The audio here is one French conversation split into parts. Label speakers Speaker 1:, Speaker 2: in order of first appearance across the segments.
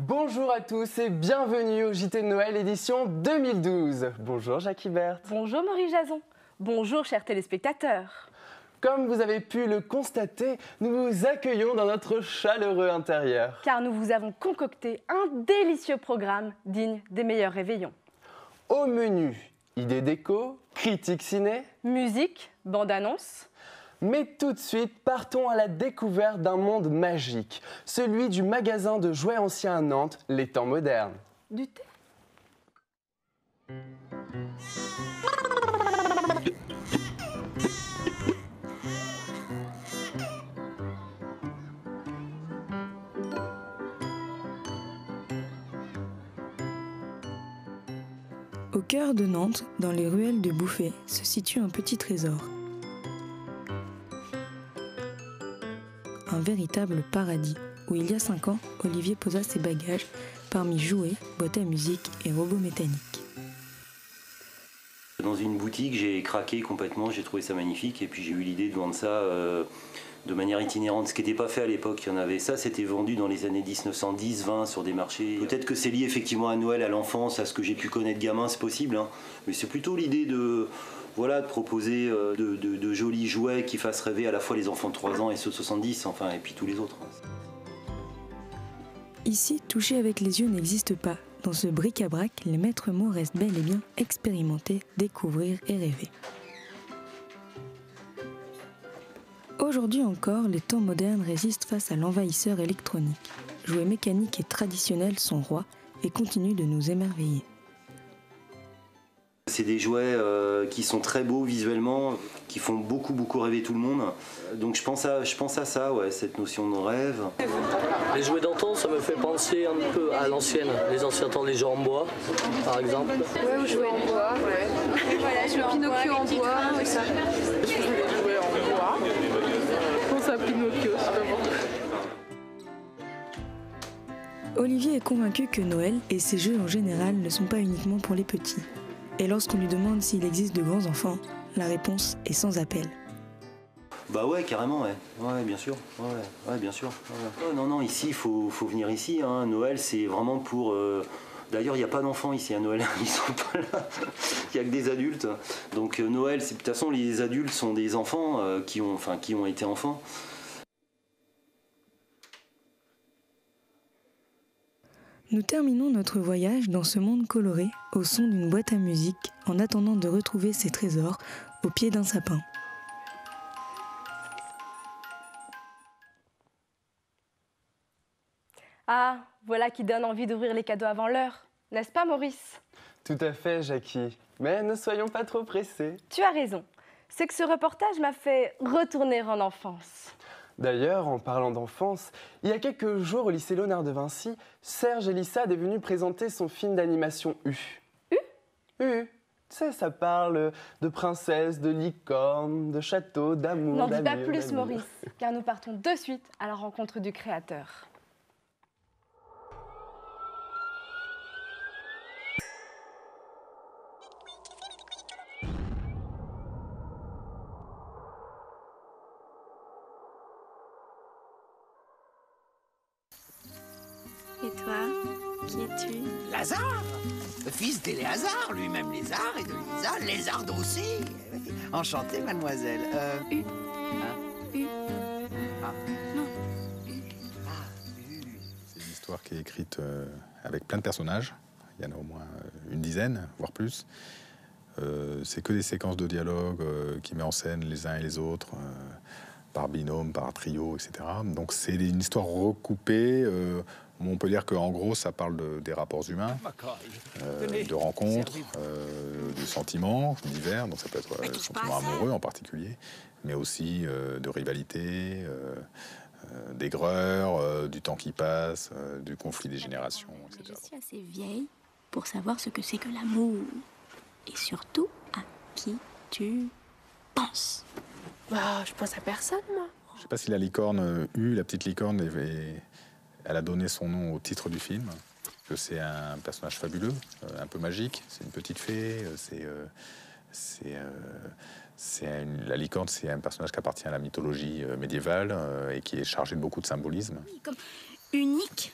Speaker 1: Bonjour à tous et bienvenue au JT de Noël édition 2012. Bonjour Jackie Berthe.
Speaker 2: Bonjour Maurice Jason. Bonjour chers téléspectateurs.
Speaker 1: Comme vous avez pu le constater, nous vous accueillons dans notre chaleureux intérieur.
Speaker 2: Car nous vous avons concocté un délicieux programme digne des meilleurs réveillons.
Speaker 1: Au menu, idées déco, critiques ciné,
Speaker 2: musique, bande-annonce.
Speaker 1: Mais tout de suite, partons à la découverte d'un monde magique, celui du magasin de jouets anciens à Nantes, les temps modernes.
Speaker 2: Du thé.
Speaker 3: Au cœur de Nantes, dans les ruelles de Bouffay, se situe un petit trésor. Un véritable paradis, où il y a 5 ans, Olivier posa ses bagages parmi jouets, boîtes à musique et robots mécaniques.
Speaker 4: Dans une boutique, j'ai craqué complètement, j'ai trouvé ça magnifique et puis j'ai eu l'idée de vendre ça de manière itinérante, ce qui n'était pas fait à l'époque. Il y en avait ça, c'était vendu dans les années 1910-20 sur des marchés. Peut-être que c'est lié effectivement à Noël, à l'enfance, à ce que j'ai pu connaître gamin, c'est possible, hein. Mais c'est plutôt l'idée de proposer de jolis jouets qui fassent rêver à la fois les enfants de 3 ans et ceux de 70, enfin, et puis tous les autres.
Speaker 3: Ici, toucher avec les yeux n'existe pas. Dans ce bric-à-brac, les maîtres mots restent bel et bien expérimenter, découvrir et rêver. Aujourd'hui encore, les temps modernes résistent face à l'envahisseur électronique. Jouets mécaniques et traditionnels sont rois et continuent de nous émerveiller.
Speaker 4: C'est des jouets qui sont très beaux visuellement, qui font beaucoup rêver tout le monde. Donc je pense à ça, ouais, cette notion de rêve.
Speaker 5: Les jouets d'antan, ça me fait penser un peu à l'ancienne, les anciens temps, les jeux en bois, par exemple.
Speaker 6: Ouais, ou jouets en bois, ouais. Voilà, le Pinocchio en bois, c'est ça.
Speaker 7: Je faisais des jouets en bois. Je pense à Pinocchio, c'est pas bon.
Speaker 3: Olivier est convaincu que Noël et ses jeux en général ne sont pas uniquement pour les petits. Et lorsqu'on lui demande s'il existe de grands enfants, la réponse est sans appel.
Speaker 4: Bah ouais, carrément, ouais. Ouais, bien sûr. Ouais, bien sûr. Ouais. Non, ici, il faut venir ici, hein. Noël, c'est vraiment pour... D'ailleurs, il n'y a pas d'enfants ici à Noël, ils sont pas là. Il n'y a que des adultes. Donc Noël, de toute façon, les adultes sont des enfants qui ont été enfants.
Speaker 3: Nous terminons notre voyage dans ce monde coloré au son d'une boîte à musique en attendant de retrouver ces trésors au pied d'un sapin.
Speaker 2: Ah, voilà qui donne envie d'ouvrir les cadeaux avant l'heure, n'est-ce pas Maurice?
Speaker 1: Tout à fait Jackie, mais ne soyons pas trop pressés.
Speaker 2: Tu as raison, c'est que ce reportage m'a fait retourner en enfance.
Speaker 1: D'ailleurs, en parlant d'enfance, il y a quelques jours au lycée Léonard de Vinci, Serge Elissade est venu présenter son film d'animation U.
Speaker 2: U?
Speaker 1: U. Tu sais, ça parle de princesses, de licornes, de châteaux, d'amour,
Speaker 2: N'en dis pas
Speaker 1: d'amour,
Speaker 2: plus
Speaker 1: d'amour.
Speaker 2: Maurice, car nous partons de suite à la rencontre du créateur.
Speaker 8: Et toi, qui es-tu?
Speaker 9: Lazare, fils d'Éléazar, lui-même lézard, et de Lisa, lézarde aussi. Enchanté, mademoiselle.
Speaker 8: U. U.
Speaker 9: Ah.
Speaker 8: Non.
Speaker 10: C'est une histoire qui est écrite avec plein de personnages. Il y en a au moins une dizaine, voire plus. C'est que des séquences de dialogue qui met en scène les uns et les autres, par binôme, par trio, etc. Donc c'est une histoire recoupée On peut dire qu'en gros, ça parle des rapports humains, de rencontres, de sentiments divers, donc ça peut être sentiments amoureux en particulier, mais aussi de rivalité, d'aigreur, du temps qui passe, du conflit des générations, etc.
Speaker 8: Je suis assez vieille pour savoir ce que c'est que l'amour. Et surtout, à qui tu penses.
Speaker 6: Bah, je pense à personne, moi.
Speaker 10: Je ne sais pas si la licorne la petite licorne, elle a donné son nom au titre du film. Que c'est un personnage fabuleux, un peu magique. C'est une petite fée. La licorne, c'est un personnage qui appartient à la mythologie médiévale et qui est chargé de beaucoup de symbolisme.
Speaker 8: Comme unique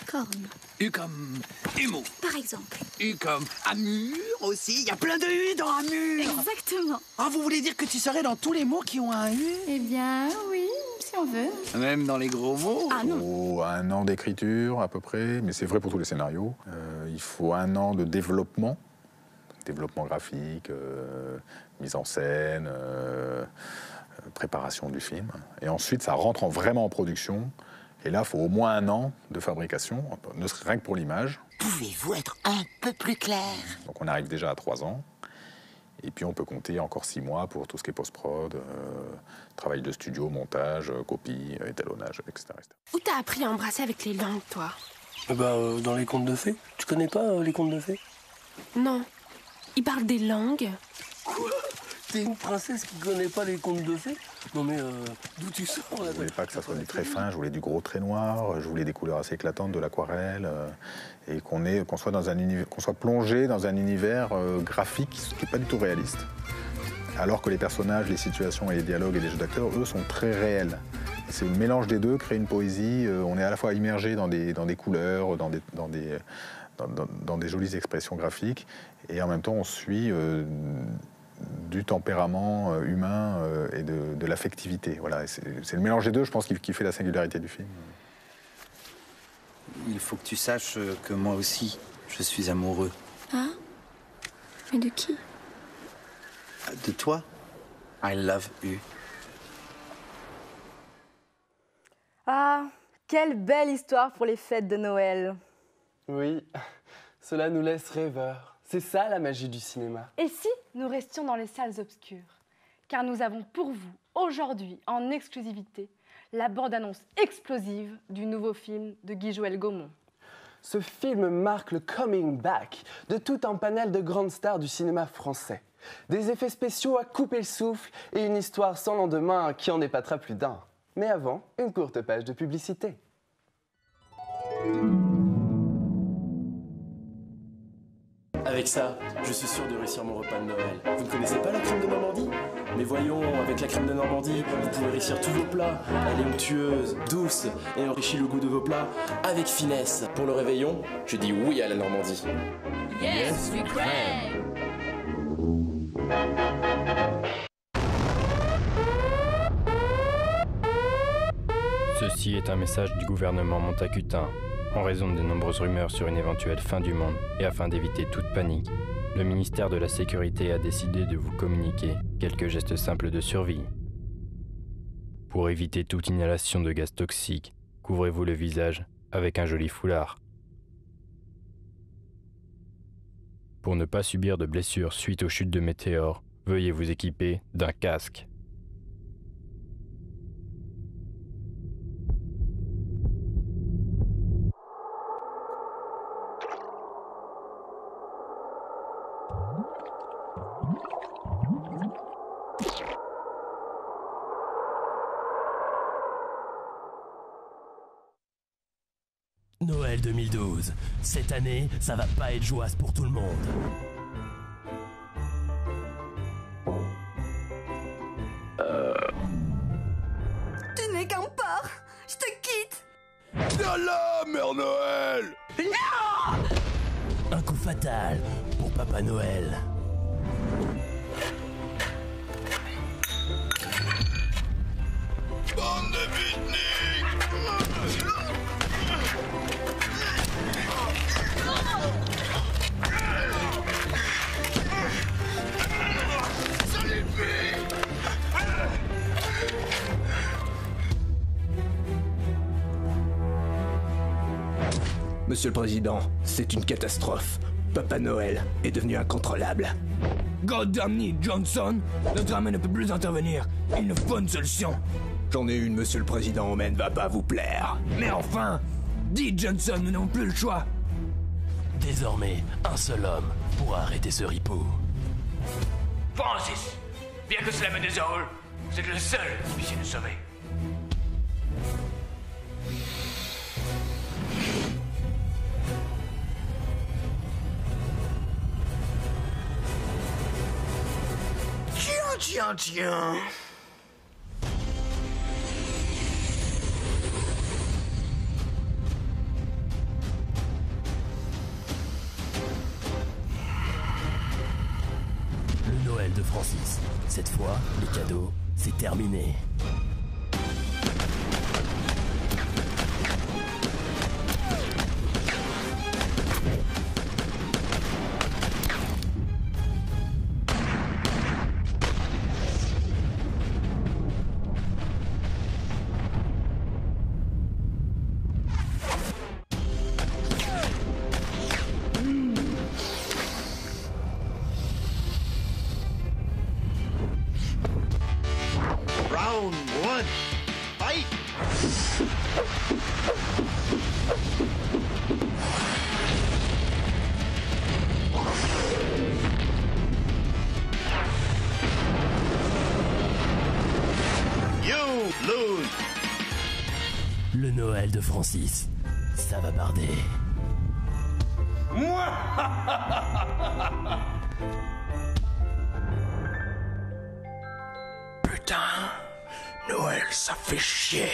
Speaker 8: corne.
Speaker 9: U comme humour.
Speaker 8: Par exemple.
Speaker 9: U comme amur aussi. Il y a plein de U dans amur.
Speaker 8: Exactement.
Speaker 9: Ah, vous voulez dire que tu serais dans tous les mots qui ont un U?
Speaker 8: Eh bien, oui, si on veut.
Speaker 9: Même dans les gros mots?
Speaker 8: Ah non.
Speaker 10: Il faut 1 an d'écriture à peu près, mais c'est vrai pour tous les scénarios. Il faut 1 an de développement graphique, mise en scène, préparation du film. Et ensuite, ça rentre vraiment en production. Et là, il faut au moins 1 an de fabrication, ne serait rien que pour l'image.
Speaker 9: Pouvez-vous être un peu plus clair?
Speaker 10: Donc on arrive déjà à 3 ans. Et puis on peut compter encore 6 mois pour tout ce qui est post-prod, travail de studio, montage, copie, étalonnage, etc.
Speaker 6: Où t'as appris à embrasser avec les langues, toi?
Speaker 5: Dans les contes de fées. Tu connais pas les contes de fées?
Speaker 6: Non. Ils parlent des langues.
Speaker 5: Quoi? T'es une princesse qui connaît pas les contes de fées? Non mais d'où tu sors là?
Speaker 10: Je voulais pas que ça soit du très fin, je voulais du gros trait noir, je voulais des couleurs assez éclatantes, de l'aquarelle, et qu'on soit plongé dans un univers graphique qui n'est pas du tout réaliste. Alors que les personnages, les situations et les dialogues et les jeux d'acteurs, eux, sont très réels. C'est le mélange des deux, créer une poésie, on est à la fois immergé dans des couleurs, dans des jolies expressions graphiques, et en même temps on suit du tempérament humain et de l'affectivité. Voilà, c'est le mélange des deux, je pense, qui fait la singularité du film.
Speaker 11: Il faut que tu saches que moi aussi, je suis amoureux.
Speaker 8: Ah? Mais de qui?
Speaker 11: De toi. I love you.
Speaker 2: Ah, quelle belle histoire pour les fêtes de Noël.
Speaker 1: Oui, cela nous laisse rêveurs. C'est ça la magie du cinéma.
Speaker 2: Et si nous restions dans les salles obscures? Car nous avons pour vous, aujourd'hui, en exclusivité, la bande-annonce explosive du nouveau film de Guy-Joël Gaumont.
Speaker 1: Ce film marque le coming back de tout un panel de grandes stars du cinéma français. Des effets spéciaux à couper le souffle et une histoire sans lendemain qui en épatera plus d'un. Mais avant, une courte page de publicité.
Speaker 12: Avec ça, je suis sûr de réussir mon repas de Noël. Vous ne connaissez pas la crème de Normandie? Mais voyons, avec la crème de Normandie, vous pouvez réussir tous vos plats. Elle est onctueuse, douce et enrichit le goût de vos plats avec finesse. Pour le réveillon, je dis oui à la Normandie.
Speaker 13: Yes, Ukraine!
Speaker 14: Ceci est un message du gouvernement montacutain. En raison des nombreuses rumeurs sur une éventuelle fin du monde et afin d'éviter toute panique, le ministère de la Sécurité a décidé de vous communiquer quelques gestes simples de survie. Pour éviter toute inhalation de gaz toxiques, couvrez-vous le visage avec un joli foulard. Pour ne pas subir de blessures suite aux chutes de météores, veuillez vous équiper d'un casque.
Speaker 15: Noël 2012. Cette année, ça va pas être joyeux pour tout le monde.
Speaker 13: Tu n'es qu'un porc. Je te quitte.
Speaker 15: Yallah, Mère Noël!
Speaker 13: Non!
Speaker 15: Un coup fatal pour Papa Noël.
Speaker 13: Bande de
Speaker 16: Monsieur le Président, c'est une catastrophe. Papa Noël est devenu incontrôlable. Goddamn Johnson, notre armée ne peut plus intervenir. Il nous faut une solution. J'en ai une, Monsieur le Président, mais elle ne va pas vous plaire. Mais enfin, dites Johnson, nous n'avons plus le choix.
Speaker 15: Désormais, un seul homme pourra arrêter ce ripeau.
Speaker 16: Francis, bien que cela me désole, vous êtes le seul qui puisse nous sauver.
Speaker 9: Tiens.
Speaker 15: Le Noël de Francis. Cette fois, les cadeaux, c'est terminé.
Speaker 9: Round one, fight! You lose!
Speaker 15: Le Noël de Francis. Ça va barder.
Speaker 9: Moi!
Speaker 16: Putain, Noël, ça fait chier.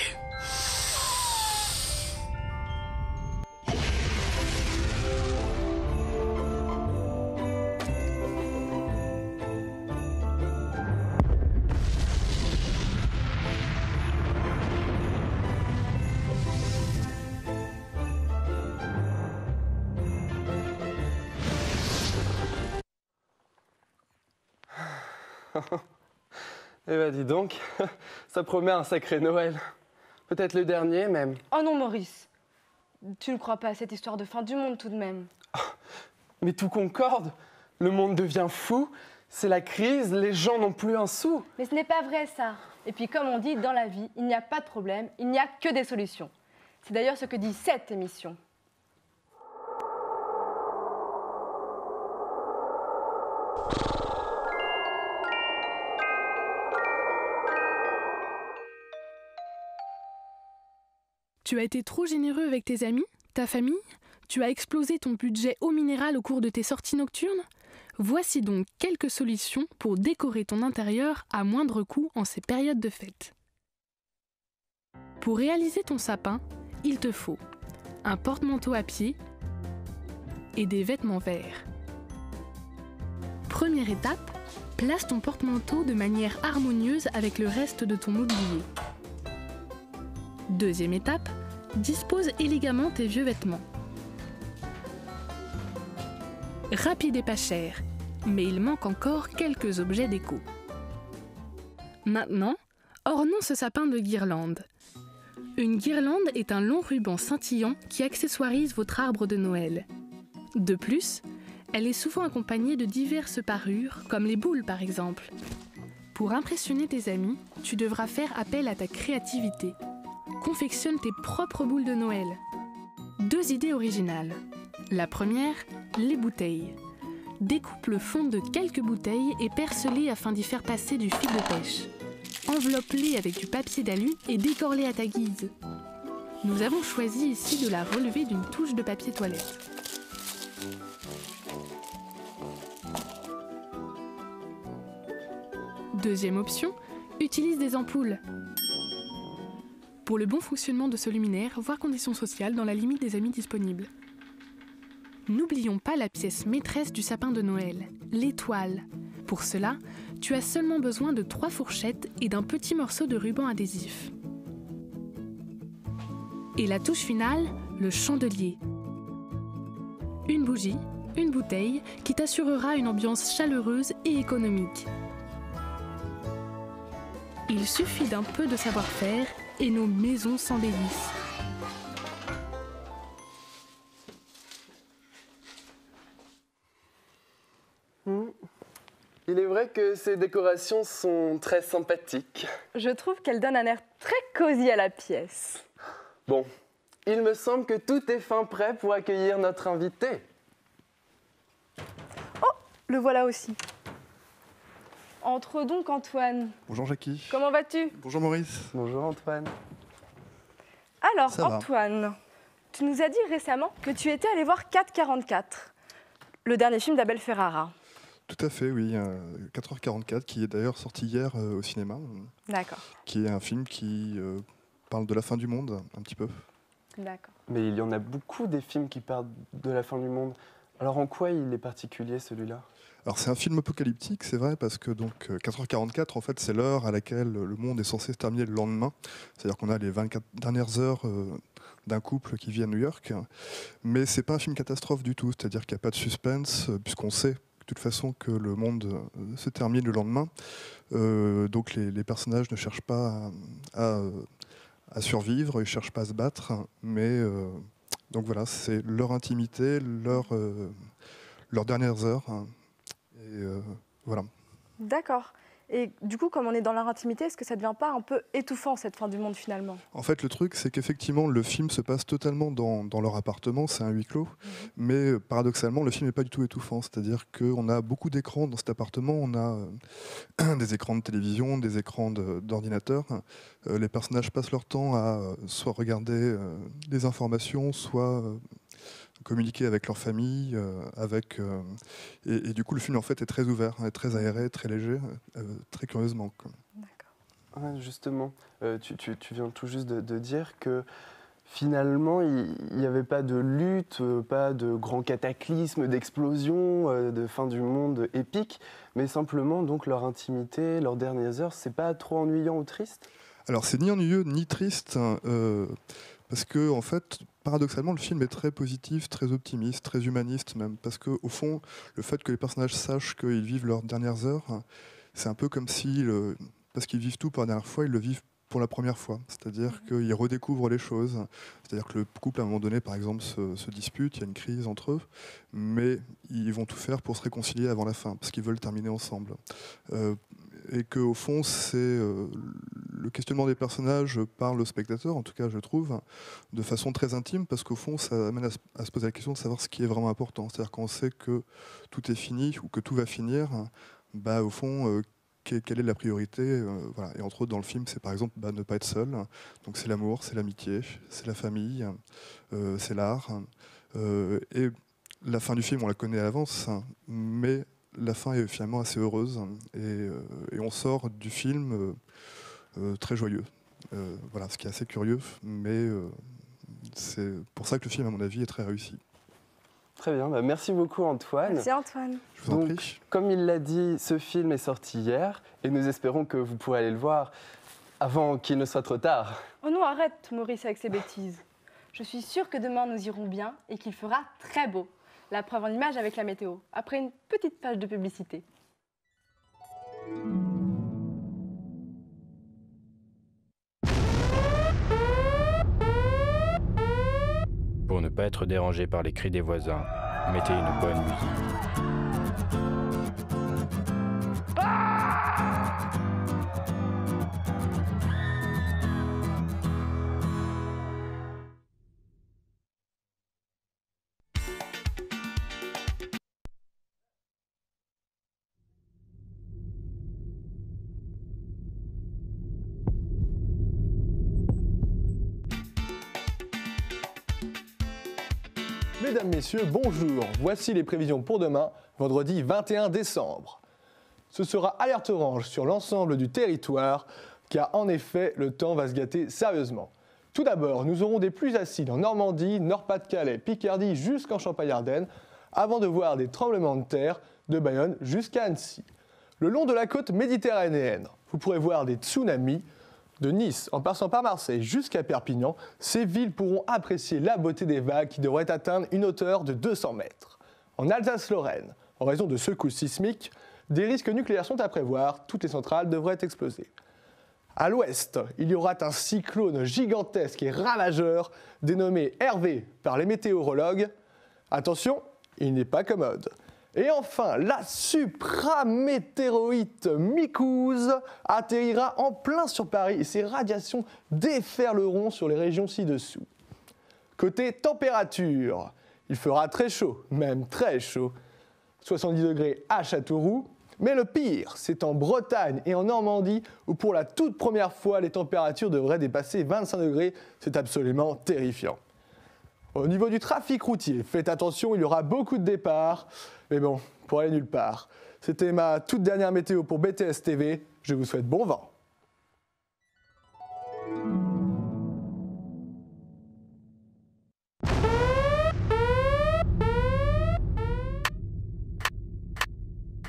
Speaker 1: Eh ben dis donc, ça promet un sacré Noël. Peut-être le dernier même.
Speaker 2: Oh non Maurice, tu ne crois pas à cette histoire de fin du monde tout de même.
Speaker 1: Mais tout concorde. Le monde devient fou, c'est la crise, les gens n'ont plus un sou.
Speaker 2: Mais ce n'est pas vrai ça. Et puis comme on dit, dans la vie, il n'y a pas de problème, il n'y a que des solutions. C'est d'ailleurs ce que dit cette émission.
Speaker 17: Tu as été trop généreux avec tes amis, ta famille? Tu as explosé ton budget eau minérale au cours de tes sorties nocturnes? Voici donc quelques solutions pour décorer ton intérieur à moindre coût en ces périodes de fête. Pour réaliser ton sapin, il te faut un porte-manteau à pied et des vêtements verts. Première étape, place ton porte-manteau de manière harmonieuse avec le reste de ton mobilier. Deuxième étape, dispose élégamment tes vieux vêtements. Rapide et pas cher, mais il manque encore quelques objets déco. Maintenant, ornons ce sapin de guirlandes. Une guirlande est un long ruban scintillant qui accessoirise votre arbre de Noël. De plus, elle est souvent accompagnée de diverses parures, comme les boules par exemple. Pour impressionner tes amis, tu devras faire appel à ta créativité. Confectionne tes propres boules de Noël. Deux idées originales. La première, les bouteilles. Découpe le fond de quelques bouteilles et perce-les afin d'y faire passer du fil de pêche. Enveloppe-les avec du papier d'alu et décore-les à ta guise. Nous avons choisi ici de la relever d'une touche de papier toilette. Deuxième option, utilise des ampoules. Pour le bon fonctionnement de ce luminaire, voir conditions sociales dans la limite des amis disponibles. N'oublions pas la pièce maîtresse du sapin de Noël, l'étoile. Pour cela, tu as seulement besoin de 3 fourchettes et d'un petit morceau de ruban adhésif. Et la touche finale, le chandelier. Une bougie, une bouteille qui t'assurera une ambiance chaleureuse et économique. Il suffit d'un peu de savoir-faire et nos maisons s'embellissent.
Speaker 1: Il est vrai que ces décorations sont très sympathiques.
Speaker 2: Je trouve qu'elles donnent un air très cosy à la pièce.
Speaker 1: Bon, il me semble que tout est fin prêt pour accueillir notre invité.
Speaker 2: Oh, le voilà aussi. Entre donc, Antoine.
Speaker 18: Bonjour Jackie.
Speaker 2: Comment vas-tu?
Speaker 18: Bonjour Maurice.
Speaker 1: Bonjour Antoine.
Speaker 2: Alors,
Speaker 18: Ça va.
Speaker 2: Antoine, tu nous as dit récemment que tu étais allé voir 444, le dernier film d'Abel Ferrara.
Speaker 18: Tout à fait, oui. 4h44, qui est d'ailleurs sorti hier au cinéma.
Speaker 2: D'accord.
Speaker 18: Qui est un film qui parle de la fin du monde, un petit peu.
Speaker 2: D'accord.
Speaker 1: Mais il y en a beaucoup des films qui parlent de la fin du monde. Alors en quoi il est particulier celui-là?
Speaker 18: Alors c'est un film apocalyptique, c'est vrai, parce que donc 4h44, en fait, c'est l'heure à laquelle le monde est censé se terminer le lendemain. C'est-à-dire qu'on a les 24 dernières heures d'un couple qui vit à New York. Mais c'est pas un film catastrophe du tout, c'est-à-dire qu'il n'y a pas de suspense, puisqu'on sait de toute façon que le monde se termine le lendemain. Donc les personnages ne cherchent pas à survivre, ils ne cherchent pas à se battre, mais donc voilà, c'est leur intimité, leurs dernières heures. Et voilà.
Speaker 2: D'accord. Et du coup, comme on est dans leur intimité, est-ce que ça ne devient pas un peu étouffant, cette fin du monde, finalement?
Speaker 18: En fait, le truc, c'est qu'effectivement, le film se passe totalement dans leur appartement, c'est un huis clos, mais paradoxalement, le film n'est pas du tout étouffant. C'est-à-dire qu'on a beaucoup d'écrans dans cet appartement, on a des écrans de télévision, des écrans d'ordinateur. Les personnages passent leur temps à soit regarder des informations, soit communiquer avec leur famille, et du coup le film en fait est très ouvert, très aéré, très léger, très curieusement.
Speaker 1: Ouais, justement, tu viens tout juste de dire que finalement il n'y avait pas de lutte, pas de grand cataclysme, d'explosion, de fin du monde épique, mais simplement donc leur intimité, leurs dernières heures, c'est pas trop ennuyant ou triste?
Speaker 18: Alors c'est ni ennuyeux ni triste, parce que en fait, paradoxalement, le film est très positif, très optimiste, très humaniste même, parce que au fond, le fait que les personnages sachent qu'ils vivent leurs dernières heures, c'est un peu comme si, parce qu'ils vivent tout pour la dernière fois, ils le vivent pour la première fois. C'est-à-dire qu'ils redécouvrent les choses. C'est-à-dire que le couple, à un moment donné, par exemple, se dispute, il y a une crise entre eux, mais ils vont tout faire pour se réconcilier avant la fin, parce qu'ils veulent terminer ensemble. Et qu'au fond, c'est le questionnement des personnages par le spectateur, en tout cas je trouve, de façon très intime, parce qu'au fond, ça amène à se poser la question de savoir ce qui est vraiment important. C'est-à-dire qu'on sait que tout est fini, ou que tout va finir, bah, au fond, quelle est la priorité, voilà. Et entre autres, dans le film, c'est par exemple ne pas être seul. Donc c'est l'amour, c'est l'amitié, c'est la famille, c'est l'art. Et la fin du film, on la connaît à l'avance, mais la fin est finalement assez heureuse et on sort du film très joyeux. Voilà, ce qui est assez curieux, mais c'est pour ça que le film, à mon avis, est très réussi.
Speaker 1: Très bien, bah merci beaucoup Antoine.
Speaker 2: Merci Antoine.
Speaker 18: Je vous en prie.
Speaker 1: Comme il l'a dit, ce film est sorti hier et nous espérons que vous pourrez aller le voir avant qu'il ne soit trop tard.
Speaker 2: Oh non, arrête Maurice avec ses bêtises. Je suis sûre que demain nous irons bien et qu'il fera très beau. La preuve en image avec la météo, après une petite page de publicité.
Speaker 14: Pour ne pas être dérangé par les cris des voisins, mettez une bonne musique.
Speaker 19: Mesdames, Messieurs, bonjour. Voici les prévisions pour demain, vendredi 21 décembre. Ce sera alerte orange sur l'ensemble du territoire, car en effet, le temps va se gâter sérieusement. Tout d'abord, nous aurons des pluies acides en Normandie, Nord-Pas-de-Calais, Picardie jusqu'en Champagne-Ardenne, avant de voir des tremblements de terre de Bayonne jusqu'à Annecy. Le long de la côte méditerranéenne, vous pourrez voir des tsunamis. De Nice, en passant par Marseille jusqu'à Perpignan, ces villes pourront apprécier la beauté des vagues qui devraient atteindre une hauteur de 200 mètres. En Alsace-Lorraine, en raison de secousses sismiques, des risques nucléaires sont à prévoir, toutes les centrales devraient exploser. À l'ouest, il y aura un cyclone gigantesque et ravageur, dénommé Hervé par les météorologues. Attention, il n'est pas commode. Et enfin, la supramétéorite Mikouz atterrira en plein sur Paris et ses radiations déferleront sur les régions ci-dessous. Côté température, il fera très chaud, même très chaud, 70 degrés à Châteauroux. Mais le pire, c'est en Bretagne et en Normandie où pour la toute première fois, les températures devraient dépasser 25 degrés. C'est absolument terrifiant. Au niveau du trafic routier, faites attention, il y aura beaucoup de départs. Mais bon, pour aller nulle part. C'était ma toute dernière météo pour BTS TV. Je vous souhaite bon vent.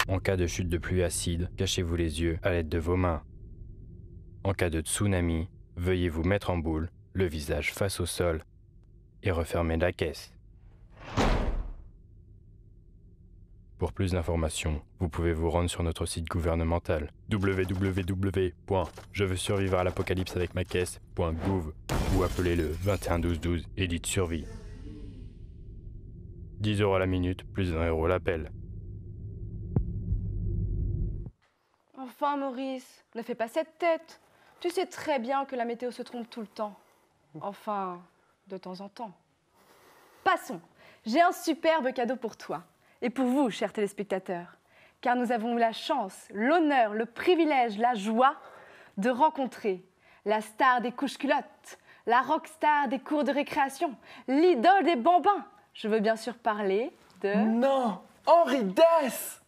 Speaker 14: En cas de chute de pluie acide, cachez-vous les yeux à l'aide de vos mains. En cas de tsunami, veuillez vous mettre en boule, le visage face au sol, et refermer la caisse. Pour plus d'informations, vous pouvez vous rendre sur notre site gouvernemental www.jeveuxsurvivre à l'apocalypse avec ma caisse.gouv ou appelez le 21 12 12 et dites survie. 10 € la minute, plus 1 € l'appel.
Speaker 2: Enfin, Maurice, ne fais pas cette tête. Tu sais très bien que la météo se trompe tout le temps. Enfin, de temps en temps. Passons. J'ai un superbe cadeau pour toi. Et pour vous, chers téléspectateurs. Car nous avons eu la chance, l'honneur, le privilège, la joie de rencontrer la star des couches-culottes, la rockstar des cours de récréation, l'idole des bambins. Je veux bien sûr parler de...
Speaker 1: Non, Henri Dess!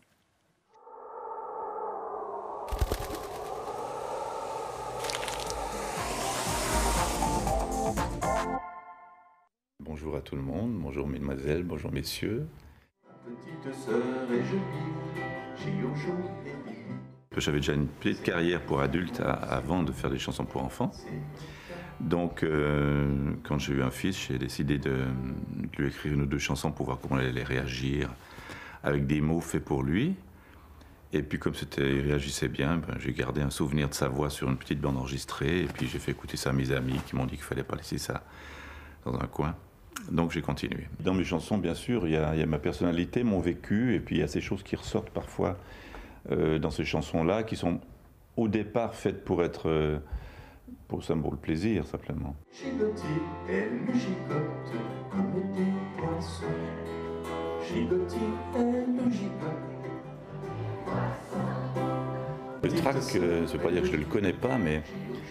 Speaker 20: Bonjour à tout le monde, bonjour mesdemoiselles, bonjour messieurs.
Speaker 21: Petite sœur est jolie, Chiochou.
Speaker 20: J'avais déjà une petite carrière pour adulte avant de faire des chansons pour enfants. Donc, quand j'ai eu un fils, j'ai décidé de lui écrire une ou deux chansons pour voir comment il allait réagir avec des mots faits pour lui. Et puis, comme il réagissait bien, j'ai gardé un souvenir de sa voix sur une petite bande enregistrée. Et puis, j'ai fait écouter ça à mes amis qui m'ont dit qu'il ne fallait pas laisser ça dans un coin. Donc, j'ai continué. Dans mes chansons, bien sûr, il y a ma personnalité, mon vécu, et puis il y a ces choses qui ressortent parfois dans ces chansons-là, qui sont au départ faites pour être... pour le plaisir, simplement.
Speaker 21: Gigotti, elle nous gigote comme des poissons. Gigotti, elle nous gigote.
Speaker 20: Le trac, ça ne veut pas dire que je ne le connais pas, mais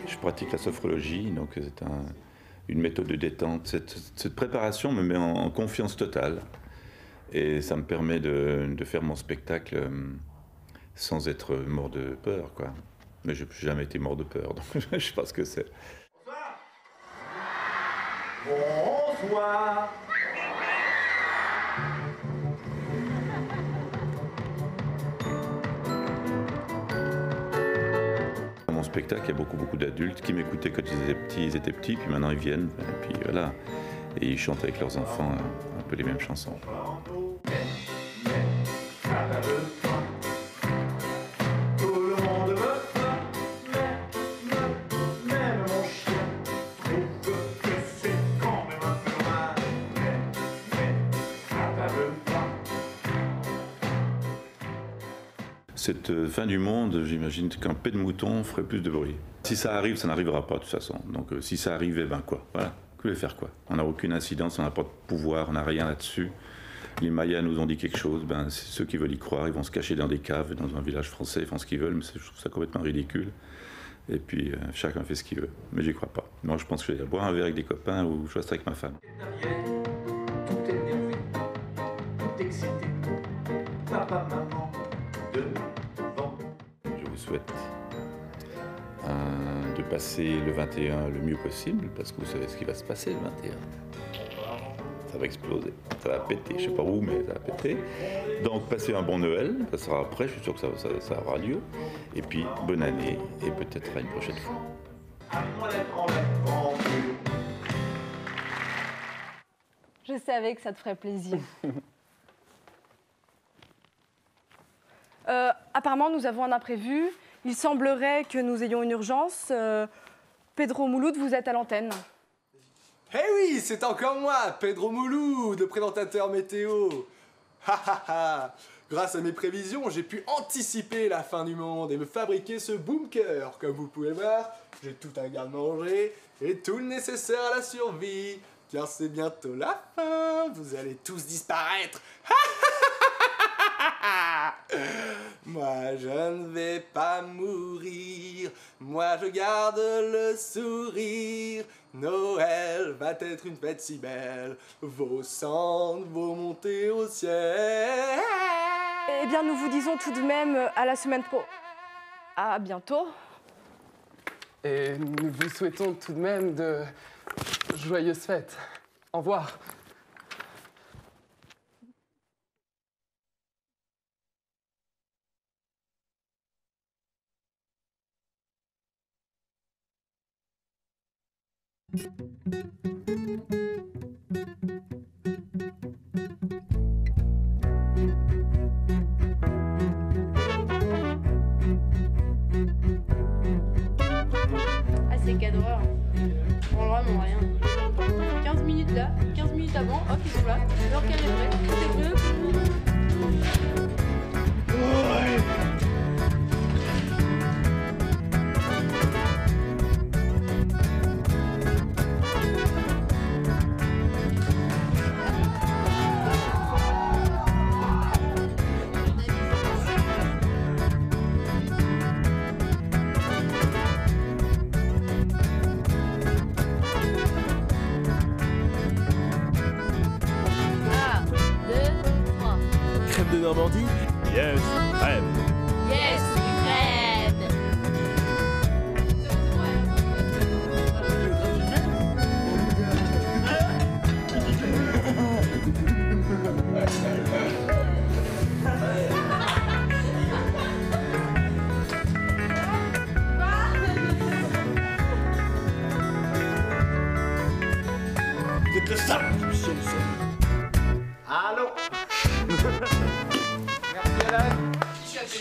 Speaker 20: je pratique la sophrologie, donc c'est une méthode de détente. Cette préparation me met en confiance totale et ça me permet de faire mon spectacle sans être mort de peur, quoi. Mais je n'ai jamais été mort de peur, donc je sais pas ce que c'est.
Speaker 21: Bonsoir.
Speaker 20: Dans mon spectacle, il y a beaucoup d'adultes qui m'écoutaient quand ils étaient petits, puis maintenant ils viennent, et puis voilà. Et ils chantent avec leurs enfants un peu les mêmes chansons. Cette fin du monde, j'imagine qu'un pet de mouton ferait plus de bruit. Si ça arrive, ça n'arrivera pas de toute façon. Donc si ça arrivait, ben quoi, voilà. Vous voulez faire quoi? On n'a aucune incidence, on n'a pas de pouvoir, on n'a rien là-dessus. Les Mayas nous ont dit quelque chose, ben ceux qui veulent y croire, ils vont se cacher dans des caves, dans un village français, ils font ce qu'ils veulent, mais je trouve ça complètement ridicule. Et puis chacun fait ce qu'il veut, mais j'y crois pas. Moi je pense que je vais boire un verre avec des copains ou je resterai avec ma femme.
Speaker 21: Tout énervé, tout excité, papa, maman, devant.
Speaker 20: Je vous souhaite de passer le 21 le mieux possible, parce que vous savez ce qui va se passer le 21. Ça va exploser, ça va péter, je sais pas où, mais ça va péter. Donc passez un bon Noël, ça sera après, je suis sûr que ça aura lieu. Et puis bonne année, et peut-être à une prochaine fois.
Speaker 2: Je savais que ça te ferait plaisir. Apparemment, nous avons un imprévu. Il semblerait que nous ayons une urgence. Pedro Mouloud, vous êtes à l'antenne.
Speaker 19: Eh oui, c'est encore moi, Pedro Mouloud, le présentateur météo. Grâce à mes prévisions, j'ai pu anticiper la fin du monde et me fabriquer ce bunker. Comme vous pouvez voir, j'ai tout un garde-manger et tout le nécessaire à la survie. Car c'est bientôt la fin, vous allez tous disparaître. Moi je ne vais pas mourir, moi je garde le sourire. Noël va être une fête si belle, vos cendres vont monter au ciel.
Speaker 2: Eh bien, nous vous disons tout de même à la semaine pro. À bientôt.
Speaker 1: Et nous vous souhaitons tout de même de joyeuses fêtes. Au revoir.
Speaker 6: Ah, c'est cadreur. Vraiment rien. 15 minutes là, 15 minutes avant, hop, ils sont là. Leur calme est prêt, tout est prêt.
Speaker 12: Crème de Normandie? Yes, crème.
Speaker 8: Yes, Ukraine.
Speaker 12: C'est le sale.
Speaker 9: Allô. Merci Hélène. Qui a été